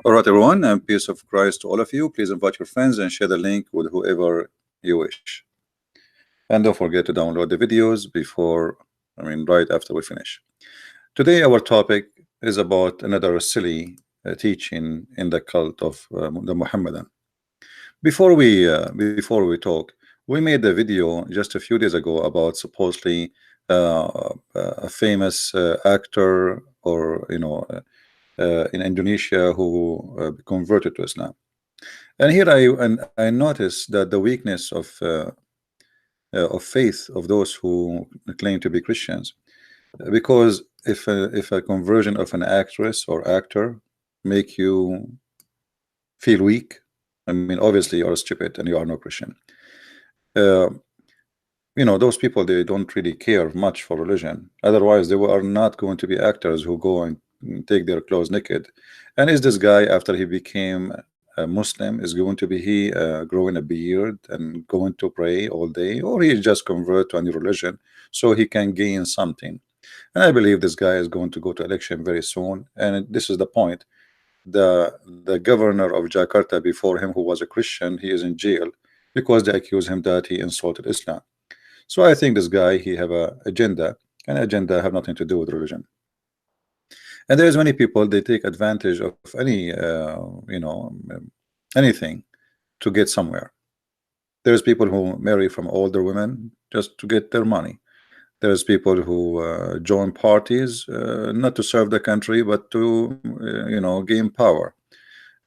All right, everyone, and peace of Christ to all of you. Please invite your friends and share the link with whoever you wish. And don't forget to download the videos right after we finish. Today, our topic is about another silly teaching in the cult of the Muhammadan. Before we talk, we made a video just a few days ago about supposedly a famous actor or in Indonesia who converted to Islam. And here I noticed that the weakness of faith of those who claim to be Christians, because if a conversion of an actress or actor make you feel weak, I mean, obviously you are stupid and you are no Christian. Uh, those people, they don't really care much for religion. Otherwise, they are not going to be actors who go and take their clothes naked. And is this guy, after he became a Muslim, is going to be growing a beard and going to pray all day, or he just convert to a new religion so he can gain something? And I believe this guy is going to go to election very soon. And this is the point. The governor of Jakarta before him, who was a Christian, he is in jail because they accuse him that he insulted Islam. So I think this guy, he have a agenda, and agenda have nothing to do with religion. And there's many people, they take advantage of anything to get somewhere. There's people who marry from older women just to get their money. There's people who join parties not to serve the country, but to gain power.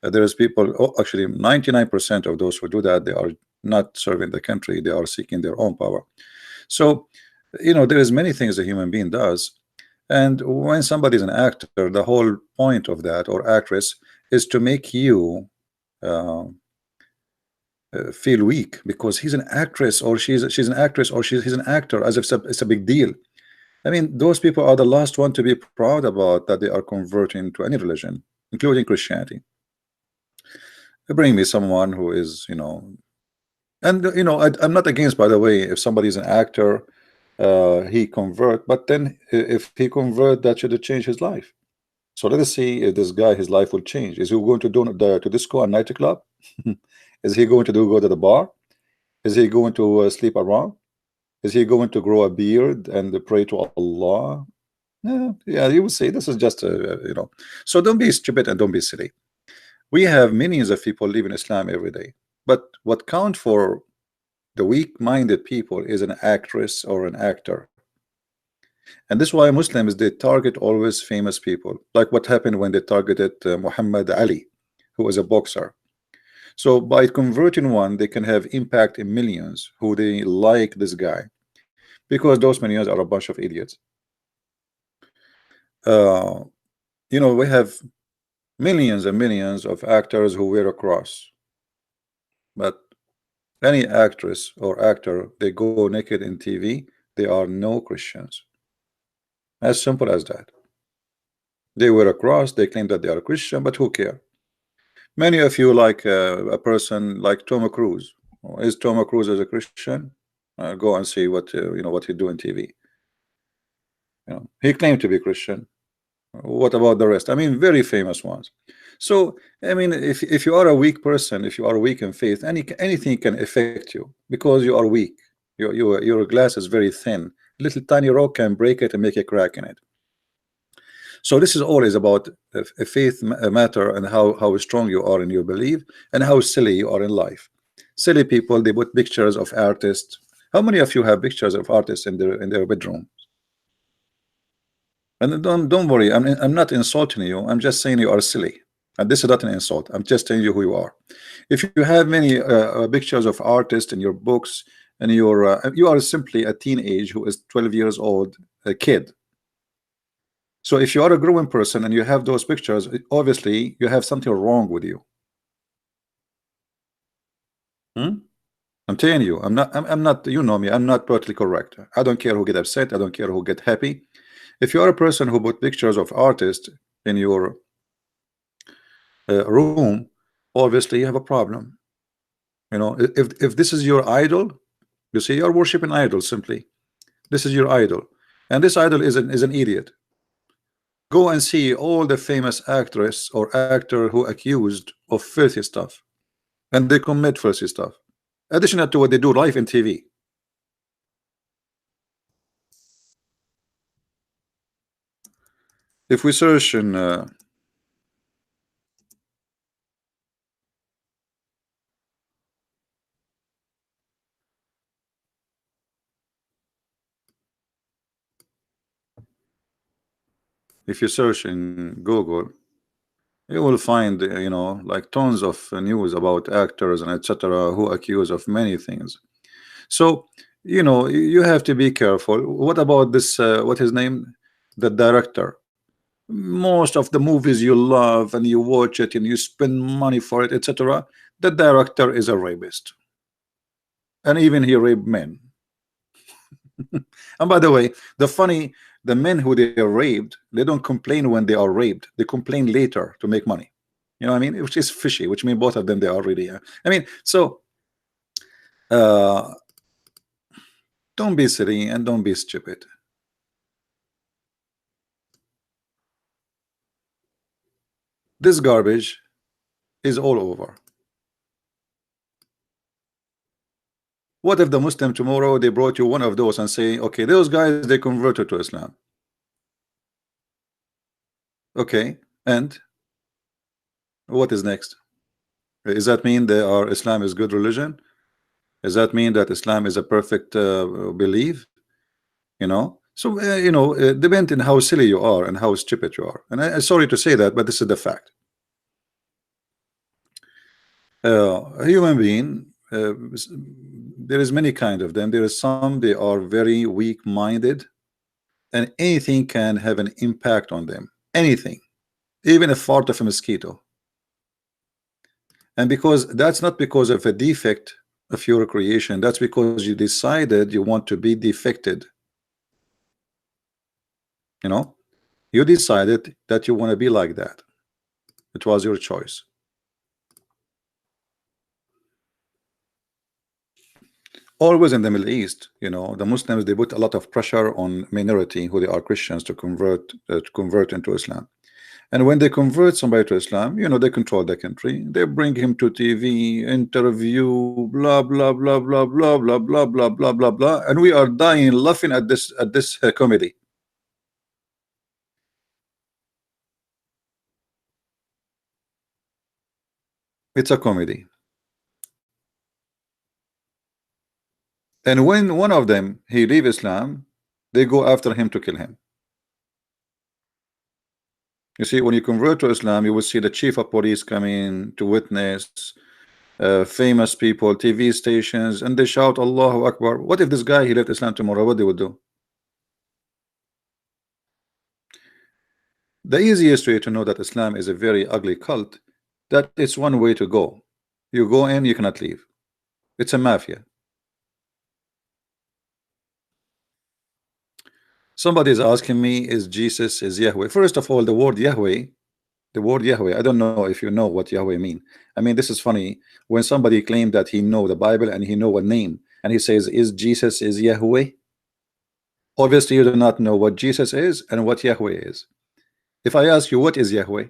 There's people, actually 99% of those who do that, they are not serving the country, they are seeking their own power. So there is many things a human being does. And when somebody is an actor, the whole point of that, or actress, is to make you feel weak, because he's an actress or she's an actress or he's an actor, as if it's a big deal. I mean, those people are the last one to be proud about that they are converting to any religion, including Christianity. Bring me someone who is, and I'm not against, by the way, if somebody is an actor, he convert, but then if he convert, that should change his life. So let us see if this guy, his life will change. Is he going to do to disco and nightclub? Is he going to go to the bar? Is he going to sleep around? Is he going to grow a beard and pray to Allah? Yeah, you would say this is just So don't be stupid and don't be silly. We have millions of people living Islam every day, but what count for the weak-minded people is an actress or an actor. And this is why Muslims, they target always famous people, like what happened when they targeted Muhammad Ali, who was a boxer. So by converting one, they can have impact in millions who they like this guy, because those millions are a bunch of idiots. We have millions and millions of actors who wear a cross, but any actress or actor, they go naked in TV, they are no Christians. As simple as that. They wear a cross, they claim that they are Christian, but who care? Many of you like a person like Tom Cruise. Is Tom Cruise as a Christian? Go and see what what he do in TV. He claimed to be Christian. What about the rest? I mean, very famous ones. So I mean, if you are a weak person, if you are weak in faith, anything can affect you, because you are weak. Your glass is very thin. Little tiny rock can break it and make a crack in it. So this is always about a faith matter, and how strong you are in your belief, and how silly you are in life. Silly people, they put pictures of artists. How many of you have pictures of artists in their bedroom? And don't worry, I'm not insulting you. I'm just saying you are silly, and this is not an insult. I'm just telling you who you are. If you have many pictures of artists in your books, and you are simply a teenage who is 12 years old, a kid. So if you are a growing person and you have those pictures, obviously you have something wrong with you. I'm telling you, I'm not, you know me, I'm not politically correct. I don't care who get upset, I don't care who get happy. If you are a person who put pictures of artists in your room, obviously you have a problem. If this is your idol, you see, you're worshiping idol. Simply, this is your idol, and this idol is an idiot. Go and see all the famous actress or actor who accused of filthy stuff, and they commit filthy stuff. Additional to what they do live in TV. If we search in if you search in Google, you will find like tons of news about actors and etc. who accuse of many things. So you have to be careful. What about this? What his name? The director. Most of the movies you love and you watch it and you spend money for it, etc. The director is a rapist, and even he raped men. And by the way, the men who they are raped, they don't complain when they are raped. They complain later to make money. You know what I mean? Which is fishy. Which means both of them they are really. I mean, so uh, don't be silly and don't be stupid. This garbage is all over. What if the Muslim tomorrow they brought you one of those and say, okay, those guys they converted to Islam. Okay, and what is next? Does that mean they are Islam is good religion? Does that mean that Islam is a perfect belief? So depend on how silly you are and how stupid you are. And I'm sorry to say that, but this is the fact. A human being, there is many kind of them. There is some they are very weak-minded, and anything can have an impact on them. Anything, even a fart of a mosquito. And because that's not because of a defect of your creation, that's because you decided you want to be defected. You decided that you want to be like that. It was your choice. Always in the Middle East, the Muslims they put a lot of pressure on minority who they are Christians to convert into Islam. And when they convert somebody to Islam, they control the country. They bring him to TV, interview, blah blah blah blah blah blah blah blah blah blah blah, and we are dying laughing at this comedy. It's a comedy. And when one of them he leave Islam, they go after him to kill him. You see, when you convert to Islam, you will see the chief of police coming to witness, famous people, TV stations, and they shout Allahu Akbar. What if this guy he left Islam tomorrow? What they would do? The easiest way to know that Islam is a very ugly cult, that it's one way to go. You go in, you cannot leave. It's a mafia. Somebody is asking me, is Jesus is Yahweh? First of all, the word Yahweh, I don't know if you know what Yahweh mean. I mean, this is funny. When somebody claimed that he know the Bible and he know a name, and he says, is Jesus is Yahweh? Obviously, you do not know what Jesus is and what Yahweh is. If I ask you, what is Yahweh?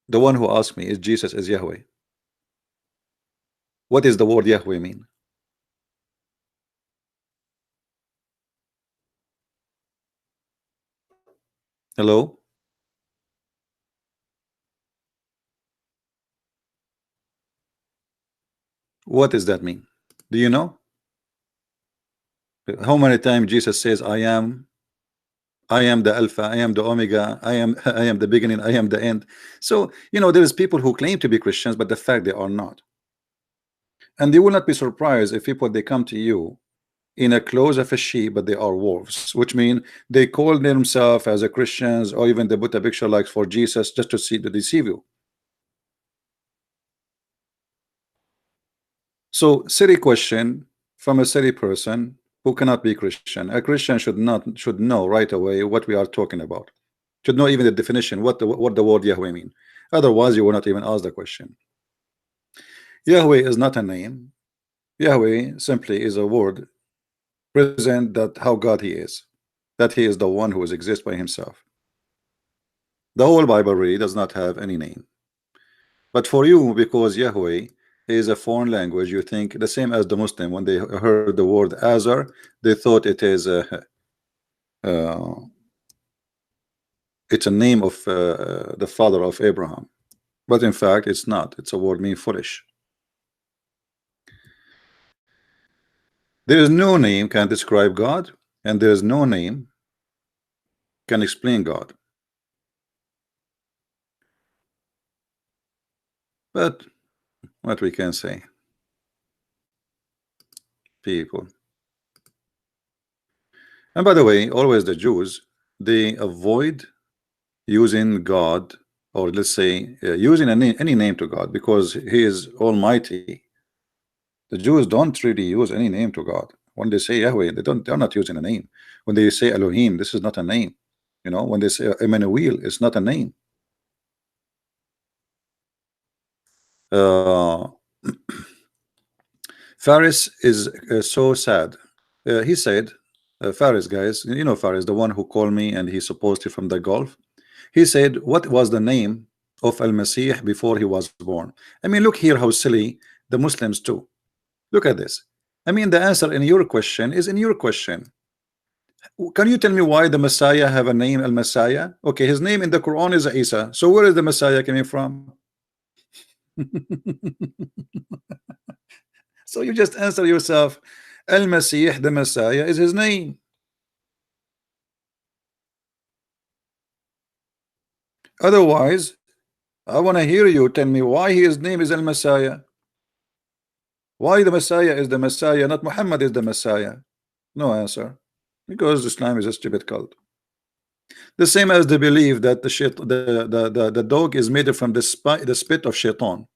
The one who asked me, is Jesus is Yahweh? What is the word Yahweh mean? Hello? What does that mean? Do you know? How many times Jesus says, I am the Alpha, I am the Omega, I am the beginning, I am the end. So, there is people who claim to be Christians, but the fact they are not. And you will not be surprised if people they come to you in a clothes of a sheep, but they are wolves, which mean they call themselves as a Christians, or even they put a picture like for Jesus just to deceive you. So, silly question from a silly person who cannot be Christian. A Christian should know right away what we are talking about. Should know even the definition, what the word Yahweh mean. Otherwise, you will not even ask the question. Yahweh is not a name. Yahweh simply is a word present that how God he is. that he is the one who exists by himself. The whole Bible really does not have any name. But for you, because Yahweh is a foreign language, you think the same as the Muslim. When they heard the word Azar, they thought uh, it's a name of the father of Abraham. But in fact, it's not. It's a word mean foolish. There is no name can describe God, and there is no name can explain God. But what we can say, people. And by the way, always the Jews, they avoid using God, or let's say using any name to God, because he is almighty. The Jews don't really use any name to God. When they say Yahweh, they're not using a name. When they say Elohim, this is not a name. You know, when they say Emmanuel, it's not a name. uh, Faris is so sad. He said, Faris, guys, you know Faris, the one who called me and he supposedly from the Gulf. He said, what was the name of Al-Masih before he was born? I mean, look here how silly the Muslims too. Look at this. I mean, the answer in your question is in your question. Can you tell me why the Messiah have a name, Al-Messiah? Okay, his name in the Quran is Isa. So where is the Messiah coming from? So you just answer yourself. Al-Masih, the Messiah, is his name. Otherwise, I want to hear you tell me why his name is Al-Messiah. Why the Messiah is the Messiah, not Muhammad is the Messiah? No answer. Because Islam is a stupid cult. The same as the belief that the dog is made from the spit of shaytan.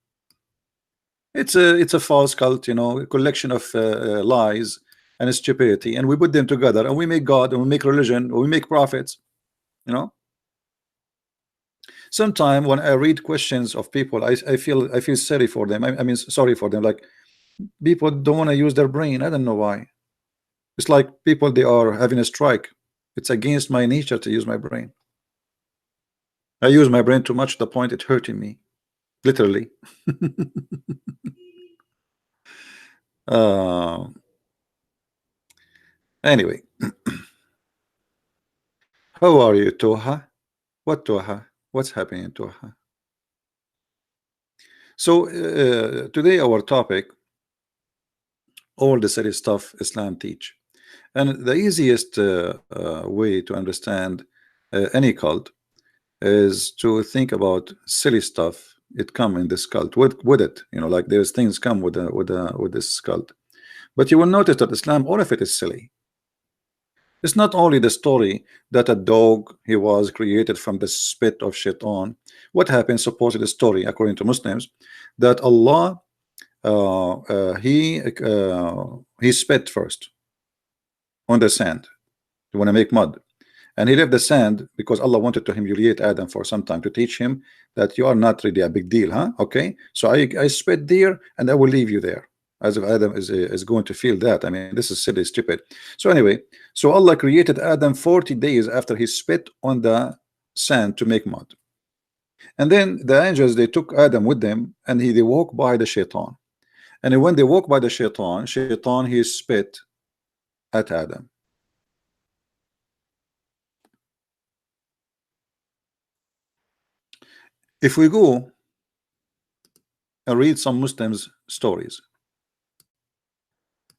It's a false cult, you know, a collection of lies and stupidity, and we put them together and we make God and we make religion and we make prophets, you know. Sometimes when I read questions of people, I feel sorry for them. I mean sorry for them. Like, people don't want to use their brain. I don't know why. It's like people, they are having a strike. It's against my nature to use my brain. I use my brain too much to the point it's hurting me, literally. uh, anyway, how are you, Toha? What Toha? What's happening, Toha? So today our topic, all the silly stuff Islam teach, and the easiest way to understand any cult is to think about silly stuff. It come in this cult with it, you know, like there's things come with this cult. But you will notice that Islam, all of it is silly. It's not only the story that a dog, he was created from the spit of shaitan. What happened? Supposedly the story, according to Muslims, that Allah he spit first on the sand. You want to make mud, and he left the sand because Allah wanted to humiliate Adam for some time, to teach him that you are not really a big deal, huh? Okay, so I spit there and I will leave you there, as if Adam is going to feel that. I mean, this is silly, stupid. So anyway, so Allah created Adam 40 days after he spit on the sand to make mud. And then the angels, they took Adam with them, and they walked by the shaitan. And when they walk by the shaitan he spit at Adam. If we go and read some Muslims stories,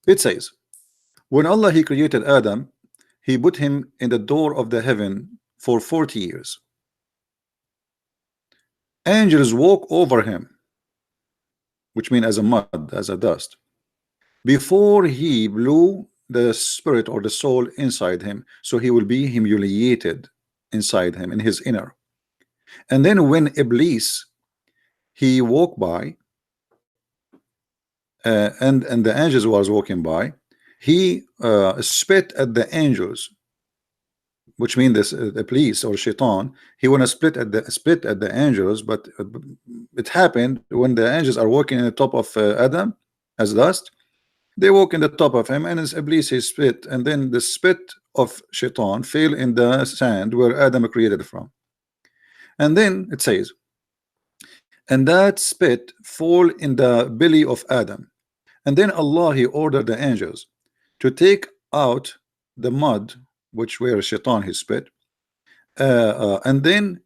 it says, when Allah he created Adam, he put him in the door of the heaven for 40 years. Angels walk over him, which means as a mud, as a dust, before he blew the spirit or the soul inside him, so he will be humiliated inside him, in his inner. And then when Iblis he walked by, and the angels was walking by, he spit at the angels, which means this the police or shaitan, he want to spit at the angels. But it happened when the angels are walking in the top of Adam as dust, they walk in the top of him, and as Iblis he spit, and then the spit of shaitan fell in the sand where Adam created from. And then it says, and that spit fall in the belly of Adam. And then Allah, he ordered the angels to take out the mud, which where shaitan he spit, and then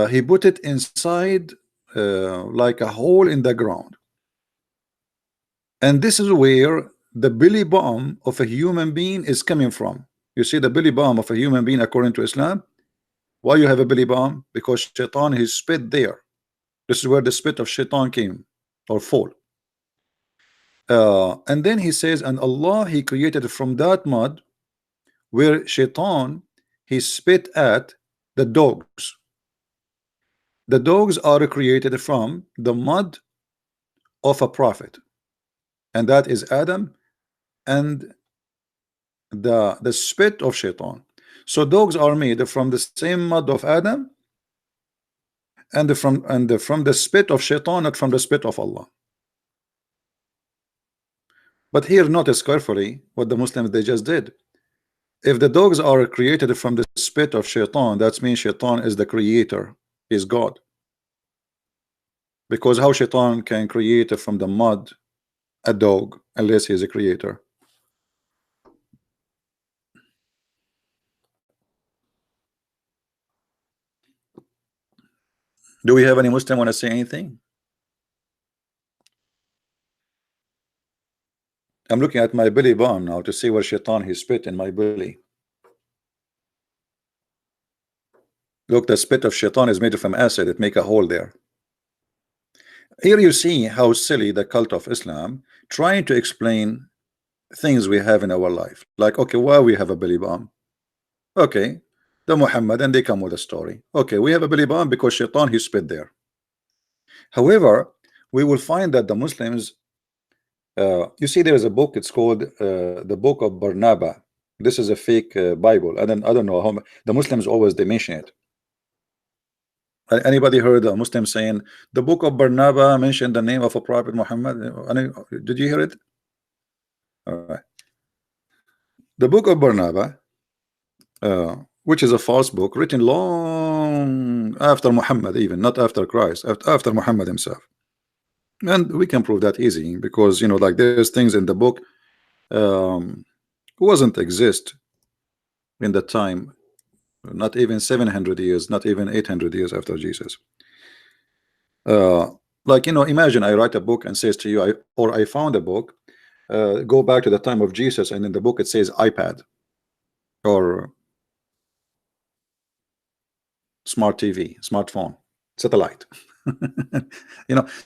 he put it inside like a hole in the ground. And this is where the belly button of a human being is coming from. You see the belly button of a human being according to Islam. Why you have a belly button? Because shaitan he spit there. This is where the spit of shaitan came or fall. And then he says, and Allah he created from that mud where shaitan he spit at the dogs. The dogs are created from the mud of a prophet, and that is Adam, and the spit of shaitan. So dogs are made from the same mud of Adam and from the spit of shaitan, not from the spit of Allah. But here notice carefully what the Muslims they just did. If the dogs are created from the spit of shaitan, that means shaitan is the creator, is God. Because how shaitan can create from the mud a dog unless he is a creator? Do we have any Muslim want to say anything? I'm looking at my belly button now to see where shaitan he spit in my belly. Look, the spit of shaitan is made from acid. It make a hole there. Here you see how silly the cult of Islam trying to explain things we have in our life. Like, okay, why we have a belly button? Okay, the Muhammad, and they come with a story. Okay, we have a belly button because shaitan he spit there. However, we will find that the Muslims, you see, there is a book. It's called the Book of Barnaba. This is a fake Bible. I don't know how the Muslims always they mention it. Anybody heard a Muslim saying the Book of Barnaba mentioned the name of a prophet Muhammad? Did you hear it? All right. The Book of Barnaba, which is a false book written long after Muhammad, even not after Christ, after Muhammad himself. And we can prove that easy because like there's things in the book wasn't exist in the time, not even 700 years, not even 800 years after Jesus. Like imagine I write a book and says to you, I found a book, go back to the time of Jesus, and in the book it says iPad or smart TV, smartphone, satellite.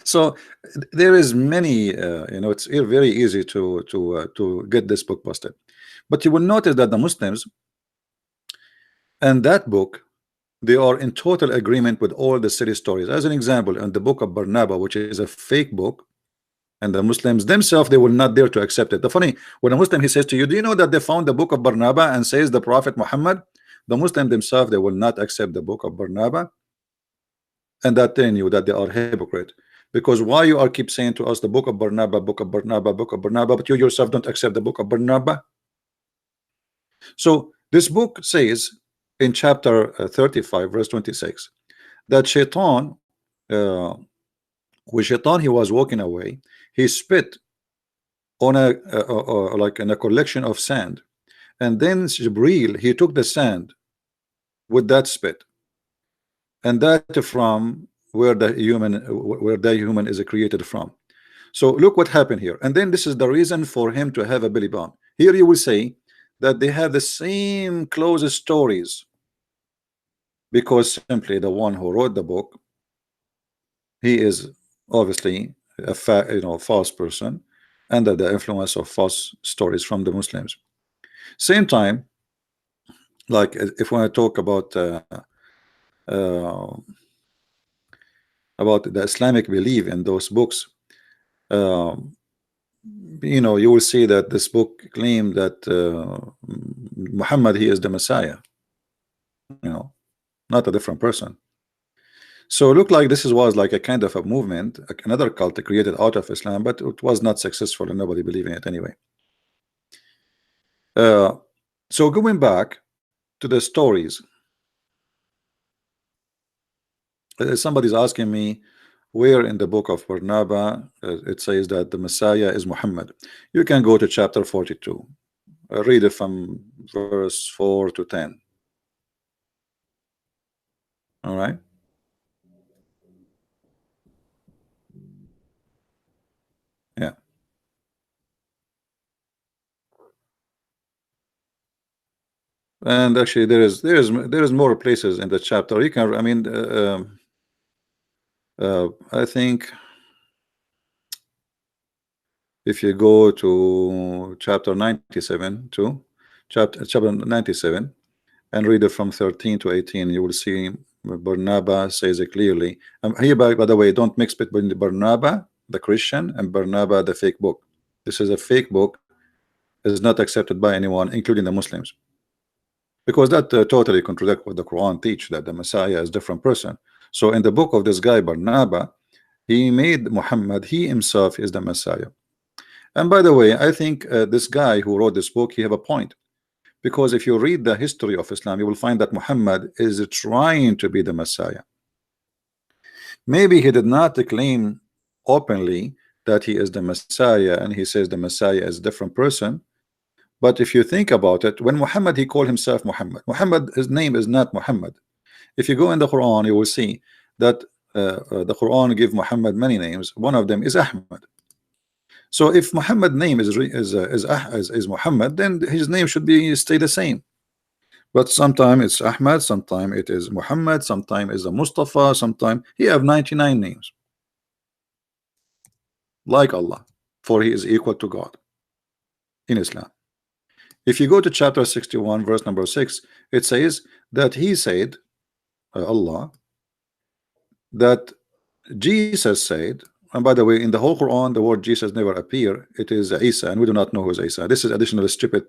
So there is many it's very easy to get this book busted. But you will notice that the Muslims and that book, they are in total agreement with all the silly stories. As an example, in the Book of Barnaba, which is a fake book, and the Muslims themselves, they will not dare to accept it. The funny, when a Muslim he says to you, do you know that they found the Book of Barnaba and says the Prophet Muhammad? The Muslim themselves, they will not accept the Book of Barnaba, and that telling you that they are hypocrite. Because why you are keep saying to us the Book of Barnaba, Book of Barnaba, Book of Barnaba, but you yourself don't accept the Book of Barnaba? So this book says in chapter 35 verse 26 that shaitan, when shaitan he was walking away, he spit on a like in a collection of sand, and then Jibril he took the sand with that spit, and that from where the human is created from. So look what happened here, and then this is the reason for him to have a belly button. Here you will say that they have the same closest stories, because simply the one who wrote the book, he is obviously a false person under the influence of false stories from the Muslims. Same time, like if we want to talk uh, about the Islamic belief in those books, you will see that this book claimed that Muhammad he is the Messiah, not a different person. So it looked like this was like a kind of a movement, another cult created out of Islam, but it was not successful and nobody believing it anyway. So going back to the stories, somebody's asking me where in the book of Barnaba it says that the Messiah is Muhammad. You can go to chapter 42. Read it from verse 4 to 10. All right. Yeah. And actually, there is more places in the chapter. You can. I mean, I think if you go to chapter 97 too, chapter 97, and read it from 13 to 18, you will see Barnaba says it clearly. Here, by the way, don't mix between the Barnaba, the Christian, and Barnaba, the fake book. This is a fake book, is not accepted by anyone, including the Muslims, because that totally contradicts what the Quran teach, that the Messiah is a different person. So in the book of this guy Barnaba, he made Muhammad, he himself is the Messiah. And by the way, I think this guy who wrote this book, he have a point, because if you read the history of Islam, you will find that Muhammad is trying to be the Messiah. Maybe he did not claim openly that he is the Messiah, and he says the Messiah is a different person. But if you think about it, when Muhammad, he called himself Muhammad. Muhammad, his name is not Muhammad. If you go in the Quran, you will see that the Quran give Muhammad many names. One of them is Ahmad. So if Muhammad name is Muhammad, then his name should be stay the same. But sometimes it's Ahmad, sometimes it is Muhammad, sometimes it's a Mustafa, sometimes he have 99 names, like Allah, for he is equal to God in Islam. If you go to chapter 61, verse number 6, it says that he said, Allah, that Jesus said, and by the way, in the whole Quran, the word Jesus never appear. It is Isa, and we do not know who is Isa. This is additional stupid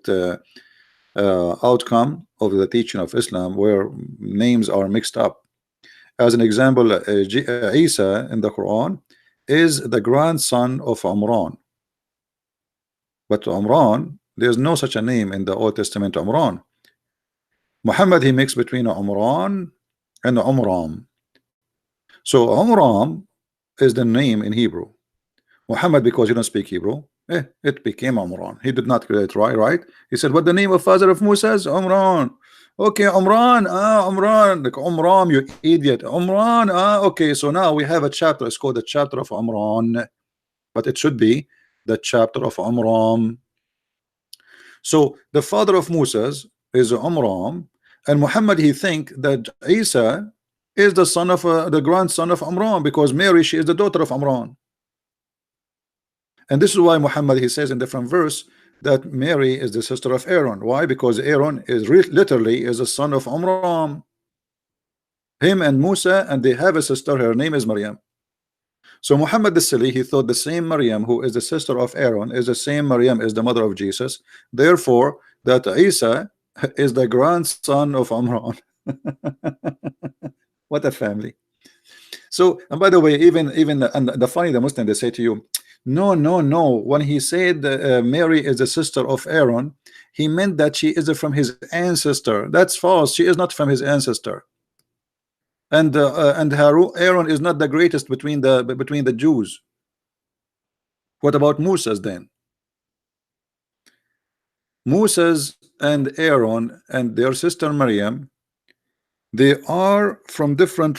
outcome of the teaching of Islam, where names are mixed up. As an example, Isa in the Quran is the grandson of Umran, but Umran, there's no such a name in the Old Testament. Umran. Muhammad, he mixed between Umran and Umram. So Umram is the name in Hebrew. Muhammad, because you don't speak Hebrew, it became Umran. He did not get it right. He said, what the name of father of Musa is? Umran. Okay, Umran. Umran. Like Umram, you idiot. Umran. Okay, so now we have a chapter. It's called the chapter of Umran, but it should be the chapter of Umram. So the father of Moses is Umram, and Muhammad, he think that Isa is the son of the grandson of Umran, because Mary, she is the daughter of Umran. And this is why Muhammad, he says in different verse that Mary is the sister of Aaron. Why? Because Aaron is literally is a son of Amram, him and Musa, and they have a sister. Her name is Maryam. So Muhammad the silly, he thought the same Maryam who is the sister of Aaron is the same Maryam as the mother of Jesus. Therefore, that Isa is the grandson of Amran. What a family. So, and by the way, even and the funny, the Muslim, they say to you, no. When he said Mary is the sister of Aaron, he meant that she is from his ancestor. That's false. She is not from his ancestor. And Aaron is not the greatest between the Jews. What about Moses then? Moses and Aaron and their sister Maryam, they are from different